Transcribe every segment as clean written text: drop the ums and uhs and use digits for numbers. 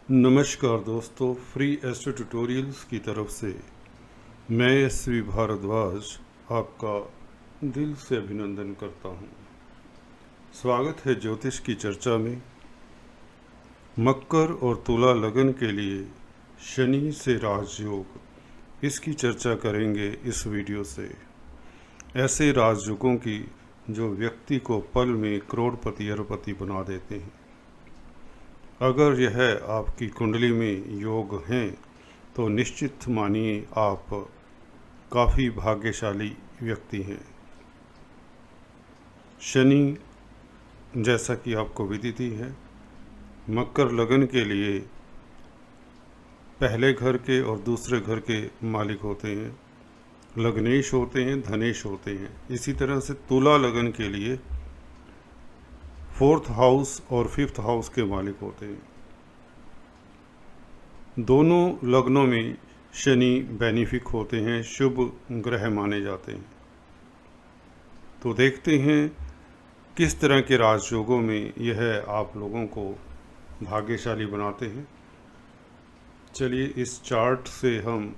नमस्कार दोस्तों, free astro tutorials की तरफ से मैं SV भारद्वाज आपका दिल से अभिनंदन करता हूं। स्वागत है ज्योतिष की चर्चा में। मकर और तुला लगन के लिए शनि से राजयोग, इसकी चर्चा करेंगे इस वीडियो से। ऐसे राजयोगों की जो व्यक्ति को पल में करोड़पति अरबपति बना देते हैं। अगर यह आपकी कुंडली में योग हैं तो निश्चित मानिए आप काफ़ी भाग्यशाली व्यक्ति हैं। शनि, जैसा कि आपको विदित ही है, मकर लगन के लिए पहले घर के और दूसरे घर के मालिक होते हैं। लग्नेश होते हैं, धनेश होते हैं। इसी तरह से तुला लगन के लिए 4th हाउस और 5th हाउस के मालिक होते हैं। दोनों लग्नों में शनि बेनिफिक होते हैं, शुभ ग्रह माने जाते हैं। तो देखते हैं किस तरह के राजयोगों में यह आप लोगों को भाग्यशाली बनाते हैं। चलिए इस चार्ट से हम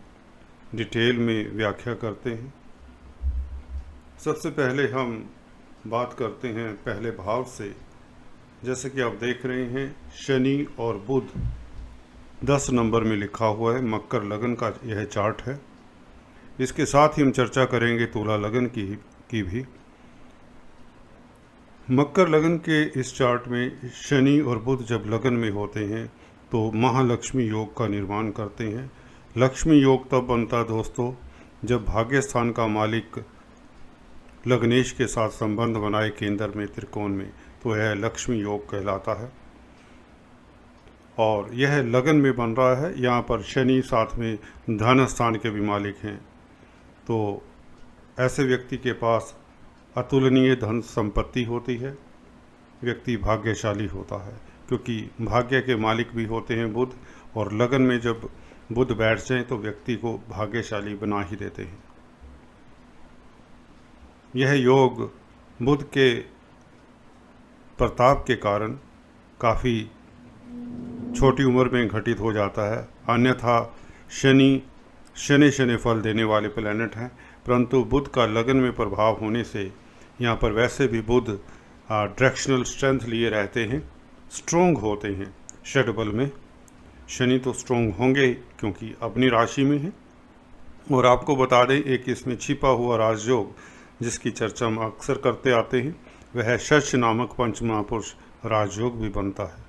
डिटेल में व्याख्या करते हैं। सबसे पहले हम बात करते हैं पहले भाव से। जैसे कि आप देख रहे हैं, शनि और बुध 10 नंबर में लिखा हुआ है। मकर लगन का यह चार्ट है। इसके साथ ही हम चर्चा करेंगे तुला लगन की भी। मकर लगन के इस चार्ट में शनि और बुध जब लगन में होते हैं तो महालक्ष्मी योग का निर्माण करते हैं। लक्ष्मी योग तब बनता दोस्तों जब भाग्य स्थान का मालिक लग्नेश के साथ संबंध बनाए केंद्र में त्रिकोण में, तो यह लक्ष्मी योग कहलाता है। और यह लगन में बन रहा है। यहाँ पर शनि साथ में धन स्थान के भी मालिक हैं। तो ऐसे व्यक्ति के पास अतुलनीय धन संपत्ति होती है। व्यक्ति भाग्यशाली होता है क्योंकि भाग्य के मालिक भी होते हैं बुध, और लगन में जब बुध बैठ जाए तो व्यक्ति को भाग्यशाली बना ही देते हैं। यह योग बुध के प्रताप के कारण काफ़ी छोटी उम्र में घटित हो जाता है। अन्यथा शनि फल देने वाले प्लैनेट हैं, परंतु बुध का लगन में प्रभाव होने से यहाँ पर वैसे भी बुध डायरेक्शनल स्ट्रेंथ लिए रहते हैं, स्ट्रोंग होते हैं। षड बल में शनि तो स्ट्रोंग होंगे क्योंकि अपनी राशि में है। और आपको बता दें, एक इसमें छिपा हुआ राजयोग जिसकी चर्चा हम अक्सर करते आते हैं, वह शश नामक पंच महापुरुष राजयोग भी बनता है।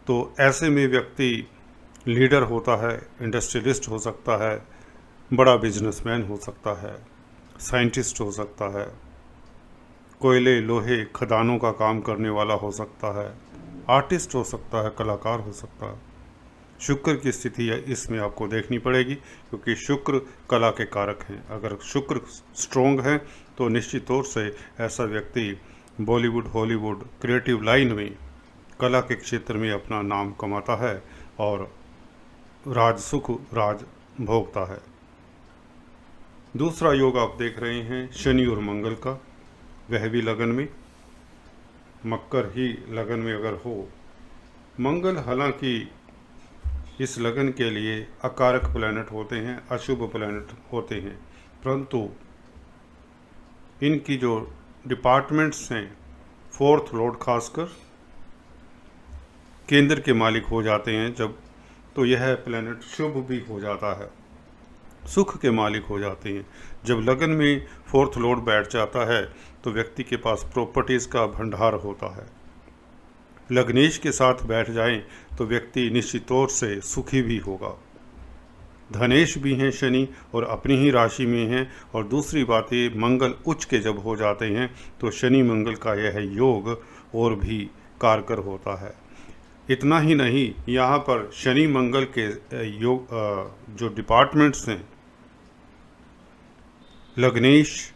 तो ऐसे में व्यक्ति लीडर होता है, इंडस्ट्रियलिस्ट हो सकता है, बड़ा बिजनेसमैन हो सकता है, साइंटिस्ट हो सकता है, कोयले लोहे खदानों का काम करने वाला हो सकता है, आर्टिस्ट हो सकता है, कलाकार हो सकता है। शुक्र की स्थिति है इसमें आपको देखनी पड़ेगी क्योंकि शुक्र कला के कारक हैं। अगर शुक्र स्ट्रोंग है तो निश्चित तौर से ऐसा व्यक्ति बॉलीवुड, हॉलीवुड, क्रिएटिव लाइन में, कला के क्षेत्र में अपना नाम कमाता है और राज भोगता है। दूसरा योग आप देख रहे हैं शनि और मंगल का, वह भी लगन में। मकर ही लगन में अगर हो, मंगल हालांकि इस लगन के लिए अकारक प्लैनेट होते हैं, अशुभ प्लैनेट होते हैं, परंतु इनकी जो डिपार्टमेंट्स हैं, 4th लॉर्ड खासकर केंद्र के मालिक हो जाते हैं जब, तो यह प्लैनेट शुभ भी हो जाता है, सुख के मालिक हो जाते हैं। जब लगन में 4th लॉर्ड बैठ जाता है तो व्यक्ति के पास प्रॉपर्टीज़ का भंडार होता है। लग्नेश के साथ बैठ जाएं तो व्यक्ति निश्चित तौर से सुखी भी होगा। धनेश भी हैं शनि और अपनी ही राशि में हैं। और दूसरी बात ये, मंगल उच्च के जब हो जाते हैं तो शनि मंगल का यह योग और भी कारगर होता है। इतना ही नहीं, यहाँ पर शनि मंगल के योग जो डिपार्टमेंट्स हैं, लग्नेश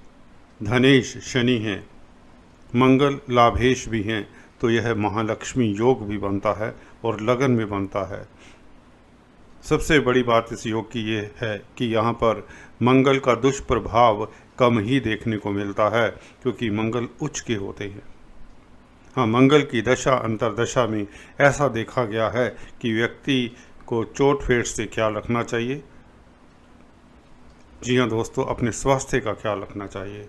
धनेश शनि हैं, मंगल लाभेश भी हैं, तो यह महालक्ष्मी योग भी बनता है और लगन में बनता है। सबसे बड़ी बात इस योग की ये है कि यहाँ पर मंगल का दुष्प्रभाव कम ही देखने को मिलता है क्योंकि मंगल उच्च के होते हैं। हाँ, मंगल की दशा अंतर्दशा में ऐसा देखा गया है कि व्यक्ति को चोट फेट से ख्याल रखना चाहिए। जी हाँ दोस्तों, अपने स्वास्थ्य का ख्याल रखना चाहिए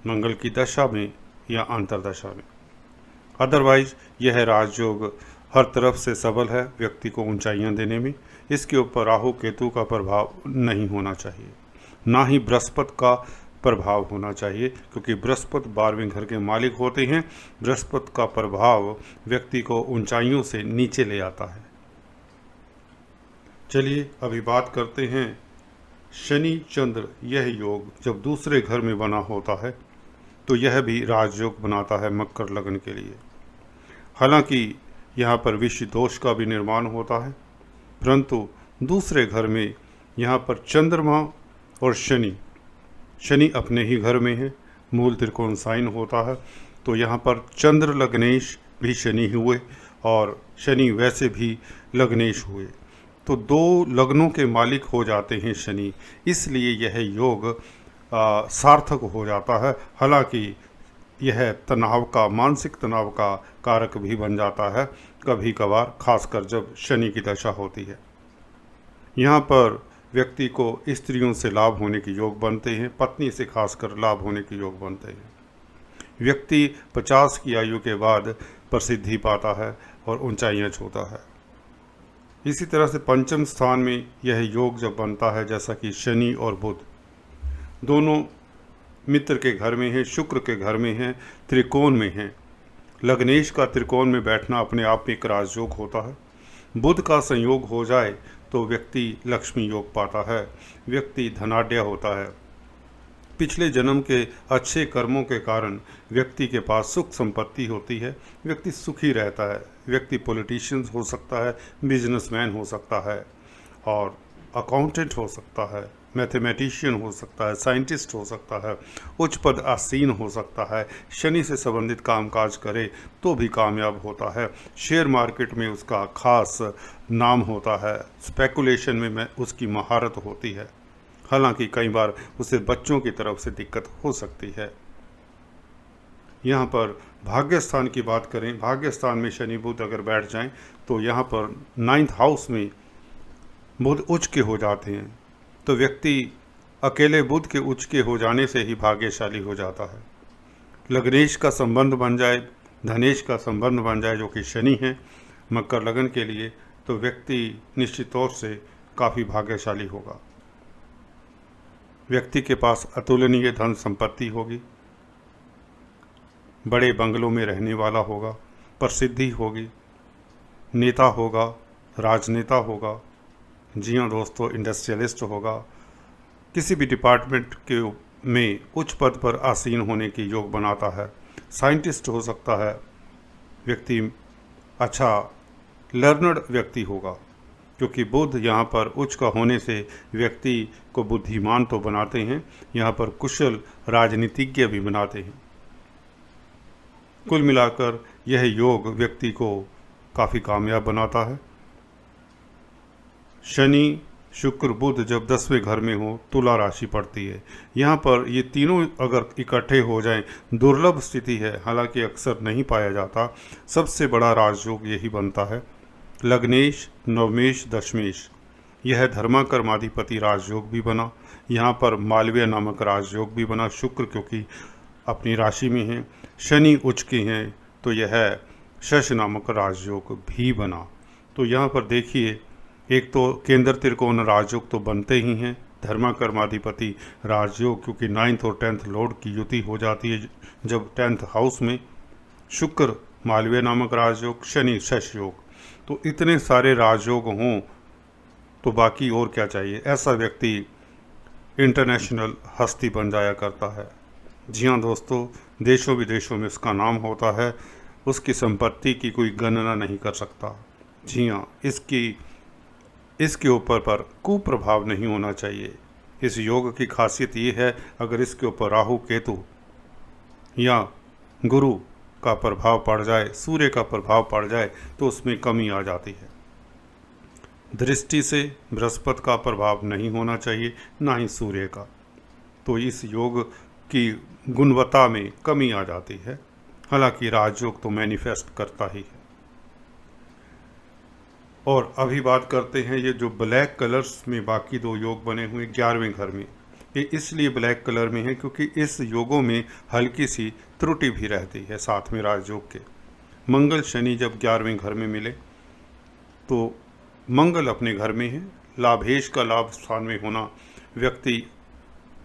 मंगल की दशा में या अंतर्दशा में। अदरवाइज यह राजयोग हर तरफ से सबल है व्यक्ति को ऊंचाइयां देने में। इसके ऊपर राहु केतु का प्रभाव नहीं होना चाहिए, ना ही बृहस्पति का प्रभाव होना चाहिए, क्योंकि बृहस्पति 12वें घर के मालिक होते हैं। बृहस्पति का प्रभाव व्यक्ति को ऊंचाइयों से नीचे ले आता है। चलिए अभी बात करते हैं शनि चंद्र यह योग जब दूसरे घर में बना होता है तो यह भी राजयोग बनाता है मकर लग्न के लिए। हालांकि यहाँ पर विषय दोष का भी निर्माण होता है, परंतु दूसरे घर में यहाँ पर चंद्रमा और शनि अपने ही घर में है, मूल त्रिकोण साइन होता है। तो यहाँ पर चंद्र लग्नेश भी शनि हुए और शनि वैसे भी लग्नेश हुए, तो दो लग्नों के मालिक हो जाते हैं शनि, इसलिए यह योग सार्थक हो जाता है। हालांकि यह तनाव का, मानसिक तनाव का कारक भी बन जाता है कभी कभार, खासकर जब शनि की दशा होती है। यहाँ पर व्यक्ति को स्त्रियों से लाभ होने के योग बनते हैं, पत्नी से खासकर लाभ होने के योग बनते हैं। व्यक्ति 50 की आयु के बाद प्रसिद्धि पाता है और ऊंचाइयाँ छूता है। इसी तरह से पंचम स्थान में यह योग जब बनता है, जैसा कि शनि और बुध दोनों मित्र के घर में है, शुक्र के घर में है, त्रिकोण में है। लग्नेश का त्रिकोण में बैठना अपने आप में एक राजयोग होता है। बुध का संयोग हो जाए तो व्यक्ति लक्ष्मी योग पाता है, व्यक्ति धनाढ्य होता है। पिछले जन्म के अच्छे कर्मों के कारण व्यक्ति के पास सुख संपत्ति होती है, व्यक्ति सुखी रहता है। व्यक्ति पॉलिटिशियंस हो सकता है, बिजनेसमैन हो सकता है, और अकाउंटेंट हो सकता है, मैथमेटिशियन हो सकता है, साइंटिस्ट हो सकता है, उच्च पद आसीन हो सकता है। शनि से संबंधित कामकाज करे तो भी कामयाब होता है। शेयर मार्केट में उसका खास नाम होता है, स्पेकुलेशन में उसकी महारत होती है। हालांकि कई बार उसे बच्चों की तरफ से दिक्कत हो सकती है। यहाँ पर भाग्य स्थान की बात करें, भाग्य स्थान में शनि बुध अगर बैठ जाएं तो यहाँ पर 9th हाउस में बुध उच्च के हो जाते हैं, तो व्यक्ति अकेले बुध के उच्च के हो जाने से ही भाग्यशाली हो जाता है। लग्नेश का संबंध बन जाए, धनेश का संबंध बन जाए, जो कि शनि है मकर लगन के लिए, तो व्यक्ति निश्चित तौर से काफ़ी भाग्यशाली होगा। व्यक्ति के पास अतुलनीय धन संपत्ति होगी, बड़े बंगलों में रहने वाला होगा, प्रसिद्धि होगी, नेता होगा, राजनेता होगा, जी हाँ दोस्तों, इंडस्ट्रियलिस्ट होगा, किसी भी डिपार्टमेंट के में उच्च पद पर आसीन होने की योग बनाता है। साइंटिस्ट हो सकता है, व्यक्ति अच्छा लर्नड व्यक्ति होगा, क्योंकि बुध यहाँ पर उच्च का होने से व्यक्ति को बुद्धिमान तो बनाते हैं, यहाँ पर कुशल राजनीतिज्ञ भी बनाते हैं। कुल मिलाकर यह योग व्यक्ति को काफ़ी कामयाब बनाता है। शनि शुक्र बुध जब 10वें घर में हो, तुला राशि पड़ती है। यहाँ पर ये तीनों अगर इकट्ठे हो जाएं, दुर्लभ स्थिति है, हालांकि अक्सर नहीं पाया जाता। सबसे बड़ा राजयोग यही बनता है। लग्नेश, नवमेश, दशमेश, यह धर्माकर्माधिपति राजयोग भी बना। यहाँ पर मालवीय नामक राजयोग भी बना। शुक्र क्योंकि अपनी राशि में है, शनि उच्च के हैं, तो यह शश नामक राजयोग भी बना। तो यहाँ पर देखिए, एक तो केंद्र त्रिकोण राजयोग तो बनते ही हैं, धर्माकर्माधिपति राजयोग, क्योंकि 9th और 10th लॉर्ड की युति हो जाती है जब 10th हाउस में। शुक्र मालवीय नामक राजयोग, शनि शश योग, तो इतने सारे राजयोग हों तो बाकी और क्या चाहिए। ऐसा व्यक्ति इंटरनेशनल हस्ती बन जाया करता है। जी हाँ दोस्तों, देशों विदेशों में उसका नाम होता है, उसकी संपत्ति की कोई गणना नहीं कर सकता। जी हाँ, इसके ऊपर पर कुप्रभाव नहीं होना चाहिए। इस योग की खासियत ये है, अगर इसके ऊपर राहु केतु या गुरु का प्रभाव पड़ जाए, सूर्य का प्रभाव पड़ जाए, तो उसमें कमी आ जाती है। दृष्टि से बृहस्पति का प्रभाव नहीं होना चाहिए, ना ही सूर्य का, तो इस योग की गुणवत्ता में कमी आ जाती है। हालांकि राजयोग तो मैनिफेस्ट करता ही है। और अभी बात करते हैं ये जो ब्लैक कलर्स में बाकी दो योग बने हुए 11वें घर में, ये इसलिए ब्लैक कलर में है क्योंकि इस योगों में हल्की सी त्रुटि भी रहती है साथ में राजयोग के। मंगल शनि जब 11वें घर में मिले तो मंगल अपने घर में है, लाभेश का लाभ स्थान में होना व्यक्ति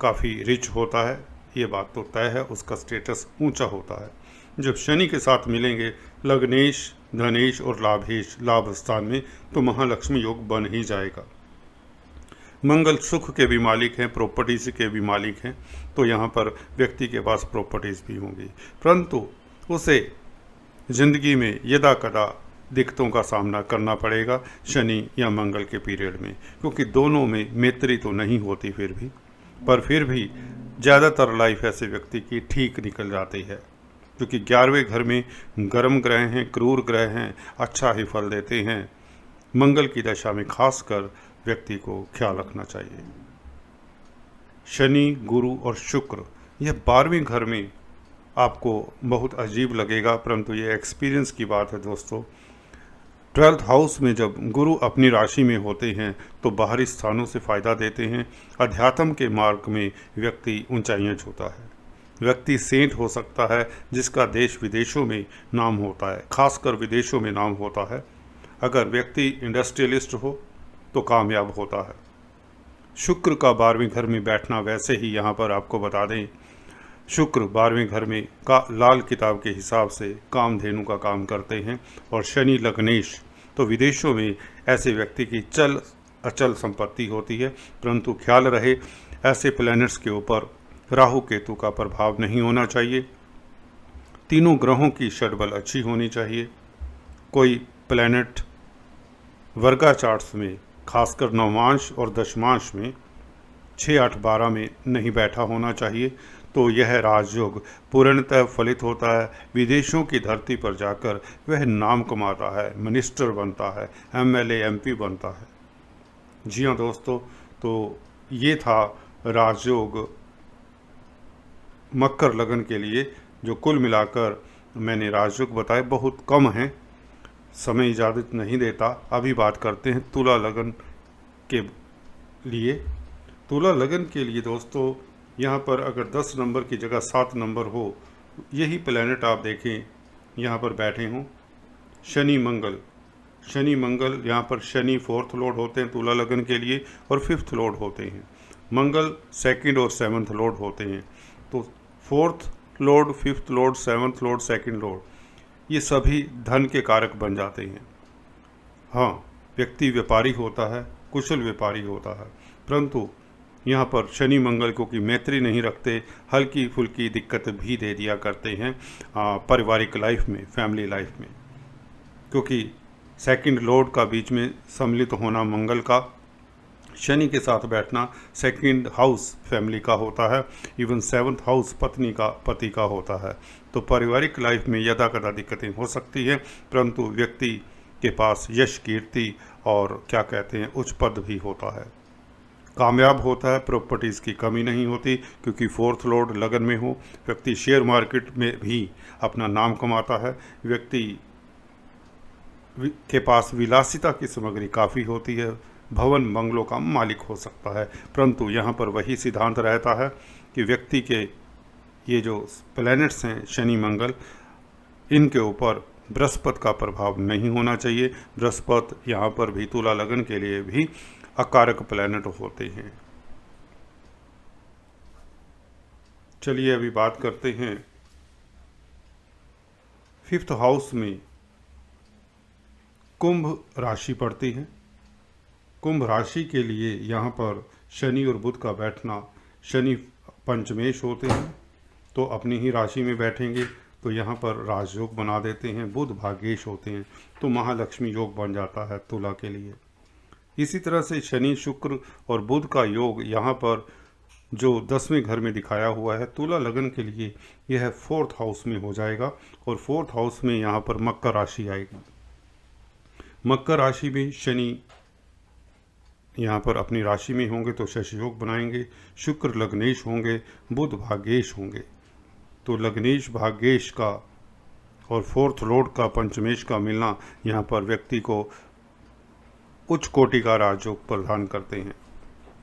काफ़ी रिच होता है, ये बात तो तय है, उसका स्टेटस ऊंचा होता है। जब शनि के साथ मिलेंगे लग्नेश, धनेश और लाभेश लाभ स्थान में, तो महालक्ष्मी योग बन ही जाएगा। मंगल सुख के भी मालिक हैं, प्रॉपर्टीज के भी मालिक हैं, तो यहाँ पर व्यक्ति के पास प्रॉपर्टीज भी होंगी, परंतु उसे जिंदगी में यदा कदा दिक्कतों का सामना करना पड़ेगा शनि या मंगल के पीरियड में, क्योंकि दोनों में मैत्री तो नहीं होती फिर भी ज़्यादातर लाइफ ऐसे व्यक्ति की ठीक निकल जाती है, क्योंकि 11वें घर में गर्म ग्रह हैं, क्रूर ग्रह हैं, अच्छा ही फल देते हैं। मंगल की दशा में खासकर व्यक्ति को ख्याल रखना चाहिए। शनि, गुरु और शुक्र, यह 12वें घर में आपको बहुत अजीब लगेगा, परंतु ये एक्सपीरियंस की बात है दोस्तों। 12th हाउस में जब गुरु अपनी राशि में होते हैं तो बाहरी स्थानों से फ़ायदा देते हैं। अध्यात्म के मार्ग में व्यक्ति ऊंचाइयां छूता है। व्यक्ति सेंट हो सकता है जिसका देश विदेशों में नाम होता है, खासकर विदेशों में नाम होता है। अगर व्यक्ति इंडस्ट्रियलिस्ट हो तो कामयाब होता है। शुक्र का 12वें घर में बैठना, वैसे ही यहाँ पर आपको बता दें, शुक्र 12वें घर में का लाल किताब के हिसाब से कामधेनु का काम करते हैं, और शनि लग्नेश, तो विदेशों में ऐसे व्यक्ति की चल अचल संपत्ति होती है। परंतु ख्याल रहे ऐसे प्लैनेट्स के ऊपर राहु केतु का प्रभाव नहीं होना चाहिए। तीनों ग्रहों की षडबल अच्छी होनी चाहिए। कोई प्लैनेट वर्गा चार्ट्स में खासकर नवमांश और दशमांश में 6, 8, 12 में नहीं बैठा होना चाहिए, तो यह राजयोग पूर्णतः फलित होता है। विदेशों की धरती पर जाकर वह नाम कमाता है, मिनिस्टर बनता है, MLA MP बनता है। जी हाँ दोस्तों, तो ये था राजयोग मकर लगन के लिए, जो कुल मिलाकर मैंने राजयोग बताए, बहुत कम हैं, समय इजाज़त नहीं देता। अभी बात करते हैं तुला लगन के लिए। तुला लगन के लिए दोस्तों, यहाँ पर अगर 10 नंबर की जगह 7 नंबर हो, यही प्लैनेट आप देखें यहाँ पर बैठे हों, शनि मंगल यहाँ पर शनि 4th लॉर्ड होते हैं तुला लगन के लिए, और 5th लॉर्ड होते हैं। मंगल 2nd और 7th लॉर्ड होते हैं। तो 4th Lord, 5th Lord, 7th Lord, 2nd Lord, ये सभी धन के कारक बन जाते हैं। हाँ, व्यक्ति व्यापारी होता है, कुशल व्यापारी होता है, परंतु यहाँ पर शनि मंगल को की मैत्री नहीं रखते, हल्की फुल्की दिक्कत भी दे दिया करते हैं पारिवारिक लाइफ में, फैमिली लाइफ में, क्योंकि 2nd लॉर्ड का बीच में सम्मिलित होना मंगल का, शनि के साथ बैठना 2nd हाउस फैमिली का होता है, इवन 7th हाउस पति का होता है। तो पारिवारिक लाइफ में यदा कदा दिक्कतें हो सकती हैं, परंतु व्यक्ति के पास यश, कीर्ति और क्या कहते हैं उच्च पद भी होता है, कामयाब होता है, प्रॉपर्टीज़ की कमी नहीं होती, क्योंकि 4th लॉर्ड लगन में हो। व्यक्ति शेयर मार्केट में भी अपना नाम कमाता है। व्यक्ति के पास विलासिता की सामग्री काफ़ी होती है, भवन बंगलों का मालिक हो सकता है, परंतु यहाँ पर वही सिद्धांत रहता है कि व्यक्ति के ये जो प्लैनेट्स हैं शनि मंगल, इनके ऊपर बृहस्पति का प्रभाव नहीं होना चाहिए। बृहस्पति यहाँ पर भी तुला लगन के लिए भी अकारक प्लैनेट होते हैं। चलिए अभी बात करते हैं 5th हाउस में कुंभ राशि पड़ती है। कुंभ राशि के लिए यहाँ पर शनि और बुध का बैठना, शनि पंचमेश होते हैं तो अपनी ही राशि में बैठेंगे तो यहाँ पर राजयोग बना देते हैं। बुध भाग्येश होते हैं तो महालक्ष्मी योग बन जाता है तुला के लिए। इसी तरह से शनि, शुक्र और बुध का योग यहाँ पर जो 10वें घर में दिखाया हुआ है तुला लगन के लिए, यह 4th हाउस में हो जाएगा, और 4th हाउस में यहाँ पर मकर राशि आएगी। मकर राशि में शनि यहाँ पर अपनी राशि में होंगे तो शशि योग बनाएंगे। शुक्र लग्नेश होंगे, बुध भाग्येश होंगे, तो लग्नेश भाग्येश का और फोर्थ लॉर्ड का पंचमेश का मिलना यहाँ पर व्यक्ति को उच्च कोटि का राजयोग प्रदान करते हैं।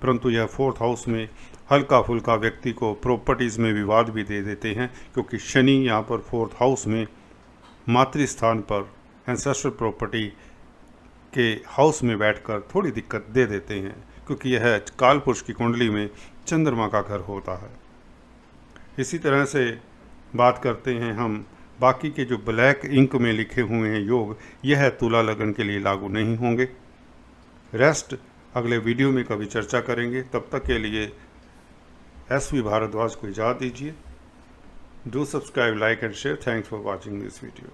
परंतु यह फोर्थ हाउस में हल्का फुल्का व्यक्ति को प्रॉपर्टीज़ में विवाद भी दे देते हैं, क्योंकि शनि यहाँ पर फोर्थ हाउस में मातृस्थान पर एंसेस्ट्रल प्रॉपर्टी के हाउस में बैठकर थोड़ी दिक्कत दे देते हैं, क्योंकि यह काल पुरुष की कुंडली में चंद्रमा का घर होता है। इसी तरह से बात करते हैं हम बाकी के जो ब्लैक इंक में लिखे हुए हैं योग, यह तुला लगन के लिए लागू नहीं होंगे। रेस्ट अगले वीडियो में कभी चर्चा करेंगे। तब तक के लिए SV भारद्वाज को इजाज़त दीजिए। Do subscribe, like and share. Thanks for watching this video.